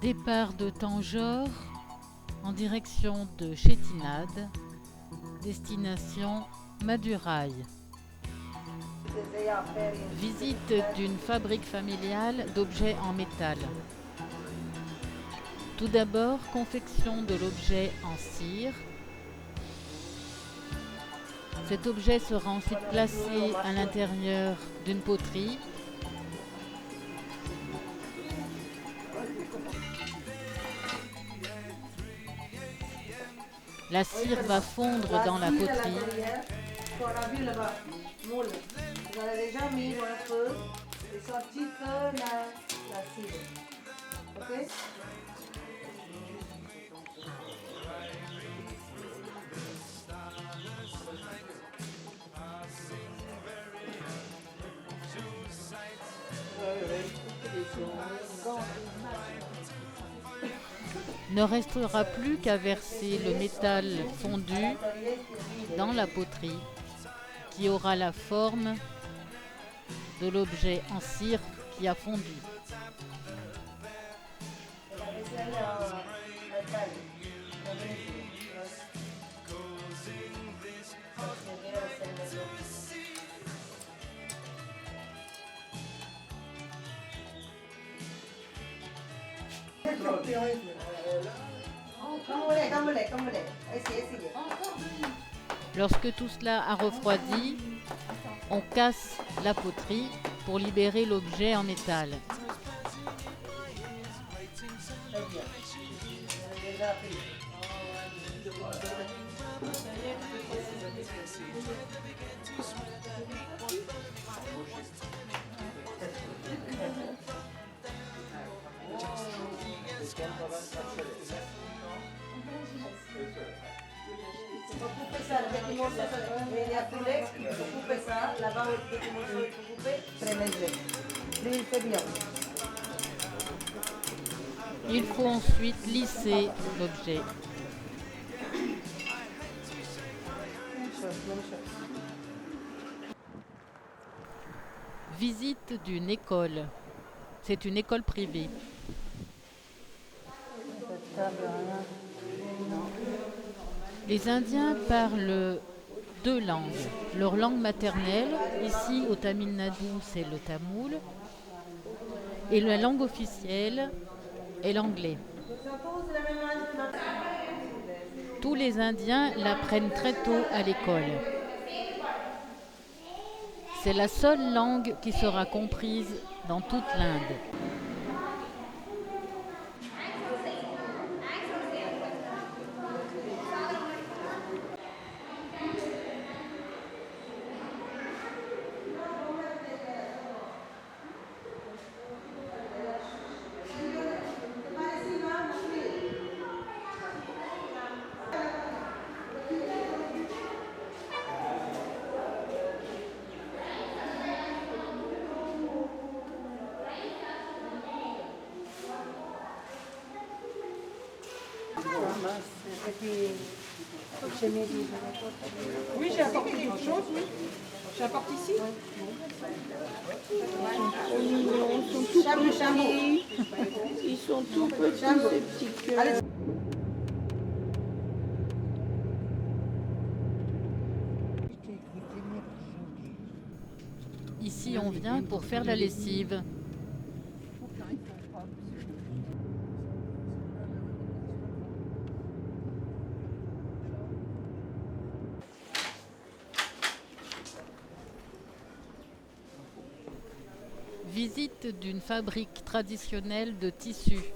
Départ de Tanjore en direction de Chettinad, destination Madurai. Visite d'une fabrique familiale d'objets en métal. Tout d'abord, confection de l'objet en cire. Cet objet sera ensuite placé à l'intérieur d'une poterie. La cire va fondre dans la poterie. Qu'on a vu là-bas, moule. Vous avez déjà mis dans le feu et sorti que la cire. Ok? Ne restera plus qu'à verser le métal fondu dans la poterie qui aura la forme de l'objet en cire qui a fondu. Lorsque tout cela a refroidi, on casse la poterie pour libérer l'objet en métal. Il faut ensuite lisser l'objet. Visite d'une école. C'est une école privée. Les Indiens parlent deux langues. Leur langue maternelle, ici au Tamil Nadu, c'est le tamoul. Et la langue officielle est l'anglais. Tous les Indiens l'apprennent très tôt à l'école. C'est la seule langue qui sera comprise dans toute l'Inde. Oui, j'ai apporté quelque chose, oui. J'apporte ici. Ils sont tout petits. Ils sont tout petits, ces petits cœurs. Ici, on vient pour faire la lessive. Visite d'une fabrique traditionnelle de tissus.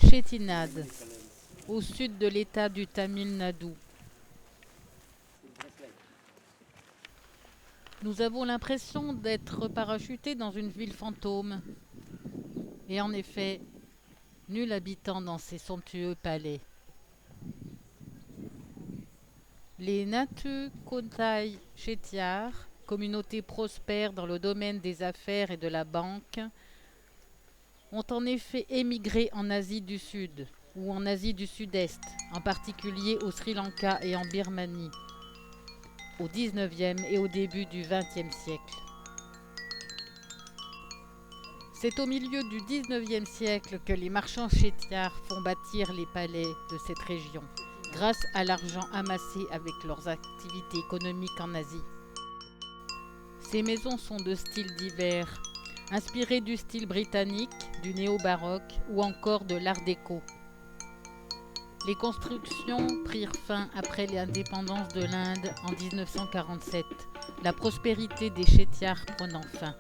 Chettinad, au sud de l'État du Tamil Nadu. Nous avons l'impression d'être parachutés dans une ville fantôme. Et en effet, nul habitant dans ces somptueux palais. Les Nathu Kothai Chettiar, communauté prospère dans le domaine des affaires et de la banque, ont en effet émigré en Asie du Sud ou en Asie du Sud-Est, en particulier au Sri Lanka et en Birmanie, au XIXe et au début du XXe siècle. C'est au milieu du XIXe siècle que les marchands chettiars font bâtir les palais de cette région, grâce à l'argent amassé avec leurs activités économiques en Asie. Ces maisons sont de styles divers, inspirées du style britannique, du néo-baroque ou encore de l'art déco. Les constructions prirent fin après l'indépendance de l'Inde en 1947, la prospérité des Chettiars prenant fin.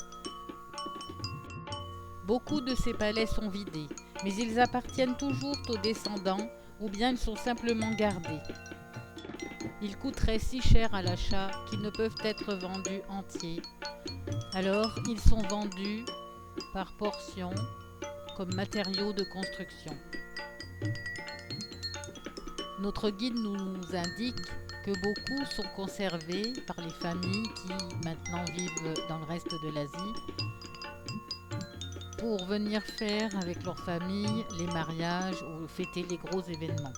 Beaucoup de ces palais sont vidés, mais ils appartiennent toujours aux descendants ou bien ils sont simplement gardés. Ils coûteraient si cher à l'achat qu'ils ne peuvent être vendus entiers. Alors, ils sont vendus par portions comme matériaux de construction. Notre guide nous indique que beaucoup sont conservés par les familles qui maintenant vivent dans le reste de l'Asie pour venir faire avec leur famille les mariages ou fêter les gros événements.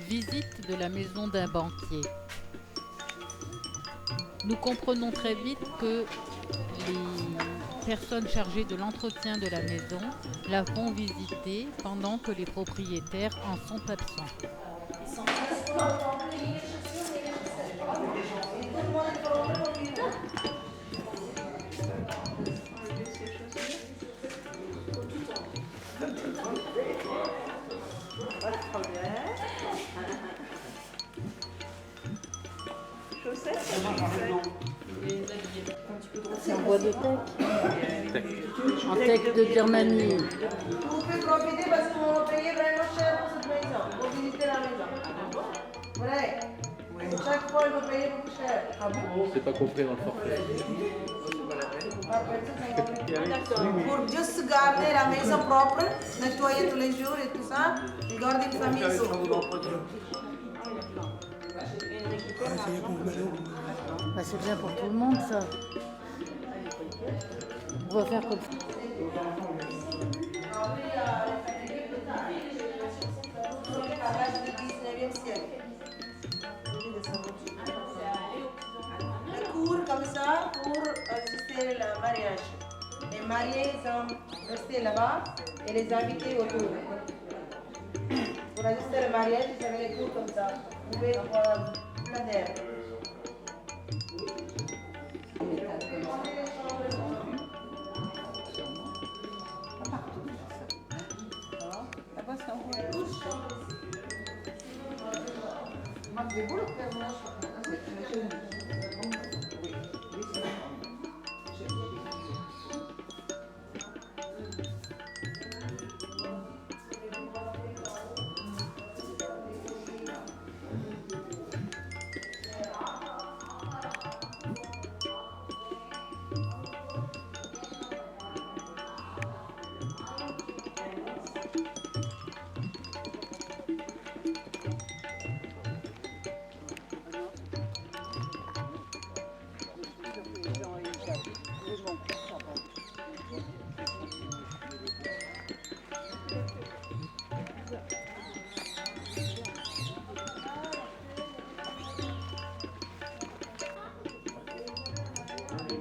Visite de la maison d'un banquier. Nous comprenons très vite que les personnes chargées de l'entretien de la maison la font visiter pendant que les propriétaires en sont absents. C'est en bois de teck. En teck de Birmanie. Vous pouvez profiter parce qu'on va payer vraiment cher pour cette maison, pour visiter la maison. Vrai. Chaque fois, il va payer beaucoup cher. Ah bon? C'est pas compris dans le forfait. Pour juste garder la maison propre, nettoyer tous les jours et tout ça, et garder une famille sauve. Bah, c'est bien pour tout le monde ça. On va faire comme ça. Les cours comme ça pour assister au mariage. Les mariés sont restés là-bas et les invités autour. Pour assister au mariage, ils avaient les cours comme ça. Vous pouvez plein d'air. Pour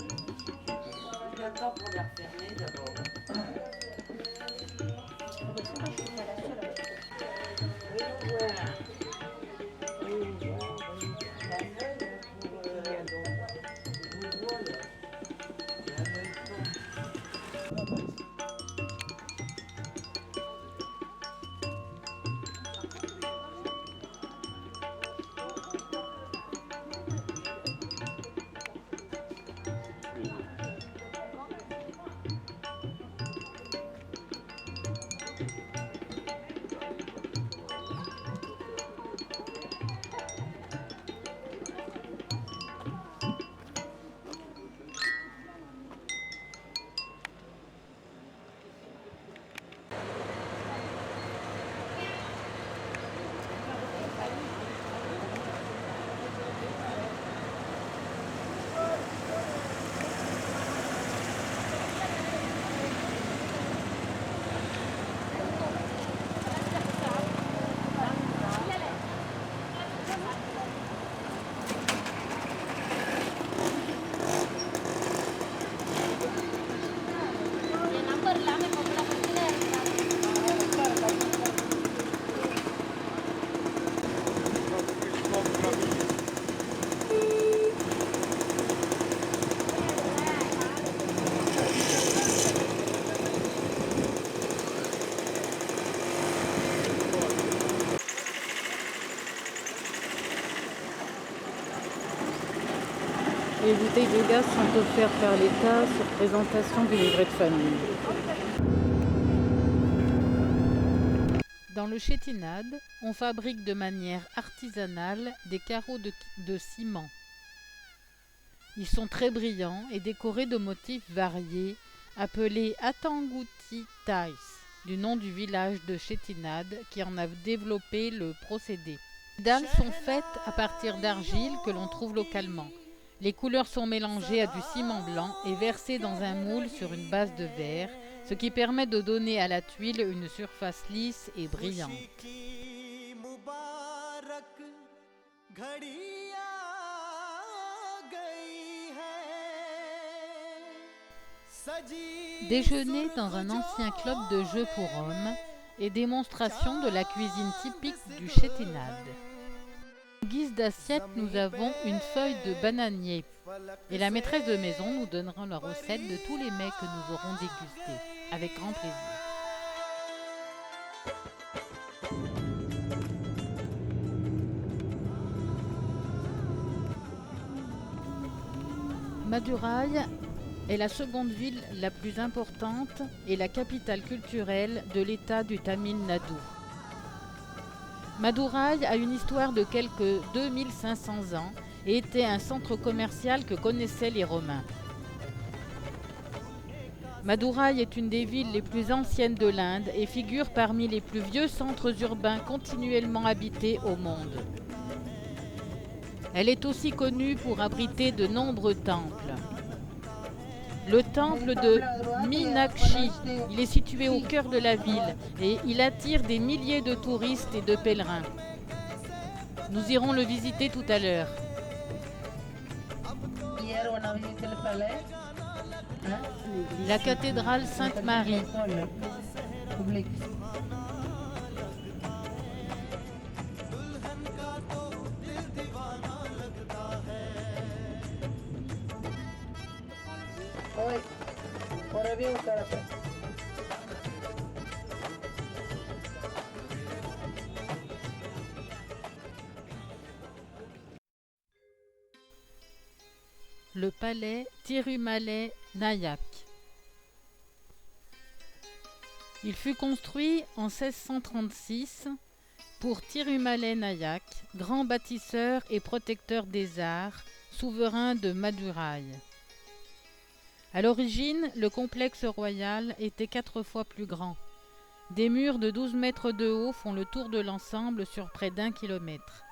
les refermer d'abord. bouteilles de gaz sont offertes par l'État sur présentation du livret de famille. Dans le Chétinade, on fabrique de manière artisanale des carreaux de ciment. Ils sont très brillants et décorés de motifs variés, appelés Atangouti Thais, du nom du village de Chétinade qui en a développé le procédé. Les dalles sont faites à partir d'argile que l'on trouve localement. Les couleurs sont mélangées à du ciment blanc et versées dans un moule sur une base de verre, ce qui permet de donner à la tuile une surface lisse et brillante. Déjeuner dans un ancien club de jeux pour hommes et démonstration de la cuisine typique du Chétinade. En guise d'assiette, nous avons une feuille de bananier et la maîtresse de maison nous donnera la recette de tous les mets que nous aurons dégustés, avec grand plaisir. Madurai est la seconde ville la plus importante et la capitale culturelle de l'État du Tamil Nadu. Madurai a une histoire de quelques 2500 ans et était un centre commercial que connaissaient les Romains. Madurai est une des villes les plus anciennes de l'Inde et figure parmi les plus vieux centres urbains continuellement habités au monde. Elle est aussi connue pour abriter de nombreux temples. Le temple de Meenakshi, il est situé au cœur de la ville et il attire des milliers de touristes et de pèlerins. Nous irons le visiter tout à l'heure. La cathédrale Sainte-Marie. Le palais Tirumalai Nayak. Il fut construit en 1636 pour Tirumalai Nayak, grand bâtisseur et protecteur des arts, souverain de Madurai. À l'origine, le complexe royal était 4 fois plus grand. Des murs de 12 mètres de haut font le tour de l'ensemble sur près d'1 kilomètre.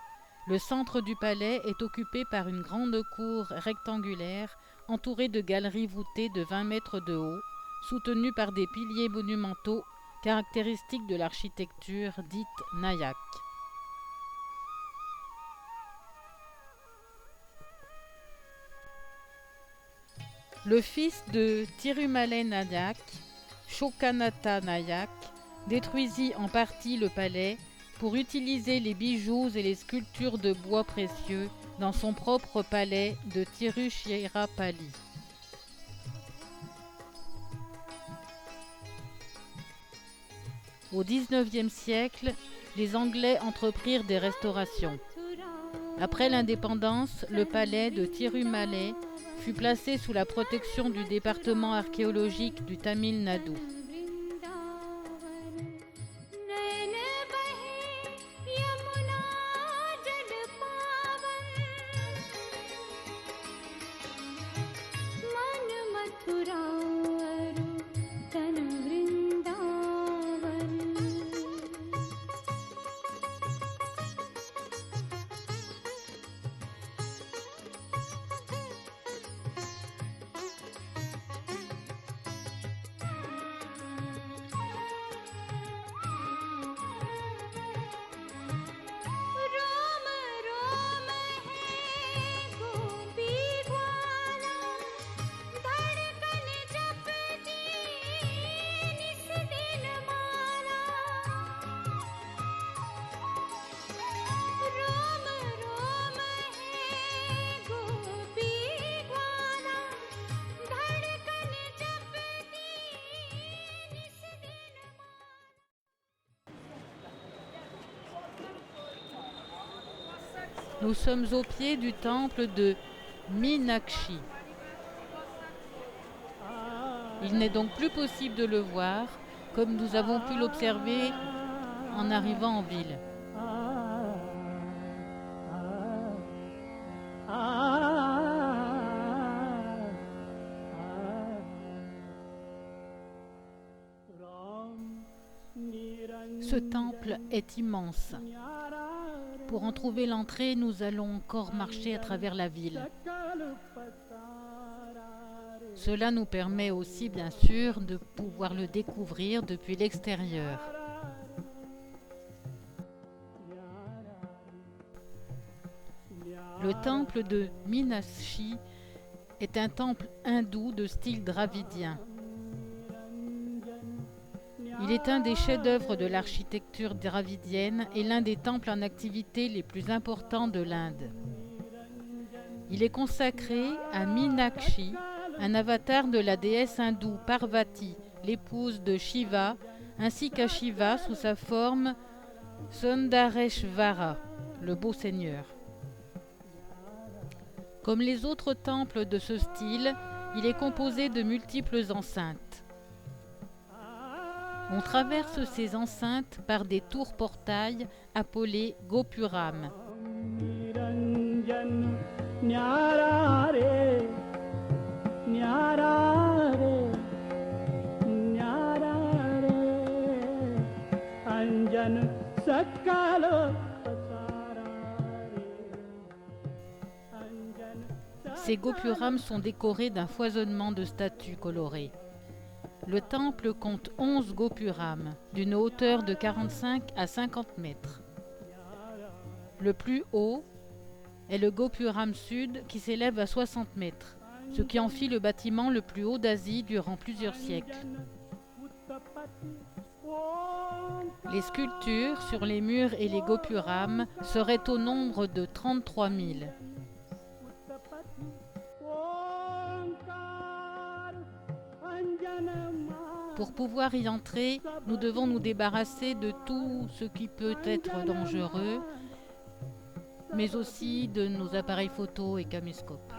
Le centre du palais est occupé par une grande cour rectangulaire entourée de galeries voûtées de 20 mètres de haut, soutenues par des piliers monumentaux caractéristiques de l'architecture dite Nayak. Le fils de Tirumalai Nayak, Shokanatha Nayak, détruisit en partie le palais pour utiliser les bijoux et les sculptures de bois précieux dans son propre palais de Tiruchirappalli. Au XIXe siècle, les Anglais entreprirent des restaurations. Après l'indépendance, le palais de Tirumalai fut placé sous la protection du département archéologique du Tamil Nadu. Nous sommes au pied du temple de Meenakshi. Il n'est donc plus possible de le voir, comme nous avons pu l'observer en arrivant en ville. Ce temple est immense. Pour en trouver l'entrée, nous allons encore marcher à travers la ville. Cela nous permet aussi, bien sûr, de pouvoir le découvrir depuis l'extérieur. Le temple de Meenakshi est un temple hindou de style dravidien. Il est un des chefs-d'œuvre de l'architecture dravidienne et l'un des temples en activité les plus importants de l'Inde. Il est consacré à Meenakshi, un avatar de la déesse hindoue Parvati, l'épouse de Shiva, ainsi qu'à Shiva sous sa forme Sundareshvara, le beau seigneur. Comme les autres temples de ce style, il est composé de multiples enceintes. On traverse ces enceintes par des tours-portails appelées Gopuram. Ces Gopurams sont décorés d'un foisonnement de statues colorées. Le temple compte 11 Gopurams, d'une hauteur de 45 à 50 mètres. Le plus haut est le Gopuram Sud qui s'élève à 60 mètres, ce qui en fit le bâtiment le plus haut d'Asie durant plusieurs siècles. Les sculptures sur les murs et les Gopurams seraient au nombre de 33 000. Pour pouvoir y entrer, nous devons nous débarrasser de tout ce qui peut être dangereux, mais aussi de nos appareils photo et caméscopes.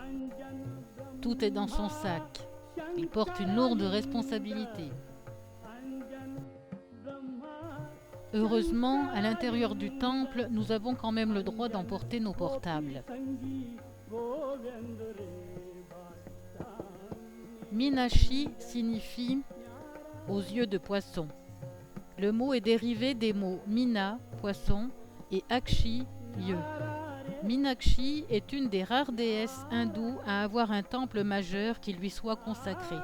Tout est dans son sac. Il porte une lourde responsabilité. Heureusement, à l'intérieur du temple, nous avons quand même le droit d'emporter nos portables. Meenakshi signifie « aux yeux de poisson ». Le mot est dérivé des mots Meena, poisson, et Akshi, yeux. Meenakshi est une des rares déesses hindoues à avoir un temple majeur qui lui soit consacré.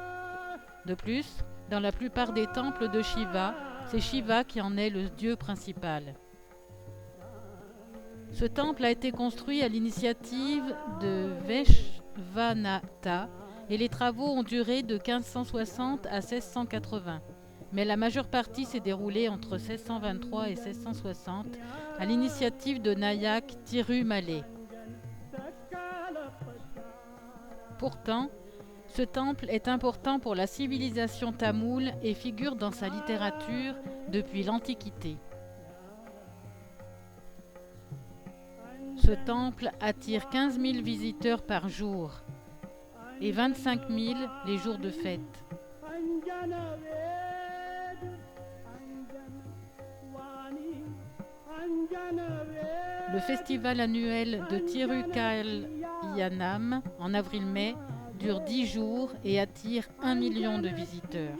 De plus, dans la plupart des temples de Shiva, c'est Shiva qui en est le dieu principal. Ce temple a été construit à l'initiative de Veshvanatha et les travaux ont duré de 1560 à 1680. Mais la majeure partie s'est déroulée entre 1623 et 1660 à l'initiative de Nayak Thirumalai. Pourtant, ce temple est important pour la civilisation tamoule et figure dans sa littérature depuis l'Antiquité. Ce temple attire 15 000 visiteurs par jour et 25 000 les jours de fête. Le festival annuel de Tirukalyanam en avril-mai dure 10 jours et attire 1 million de visiteurs.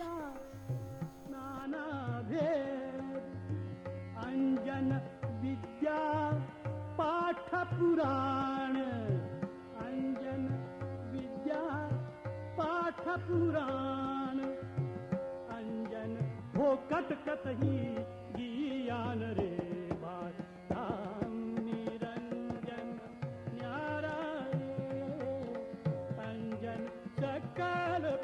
Sakala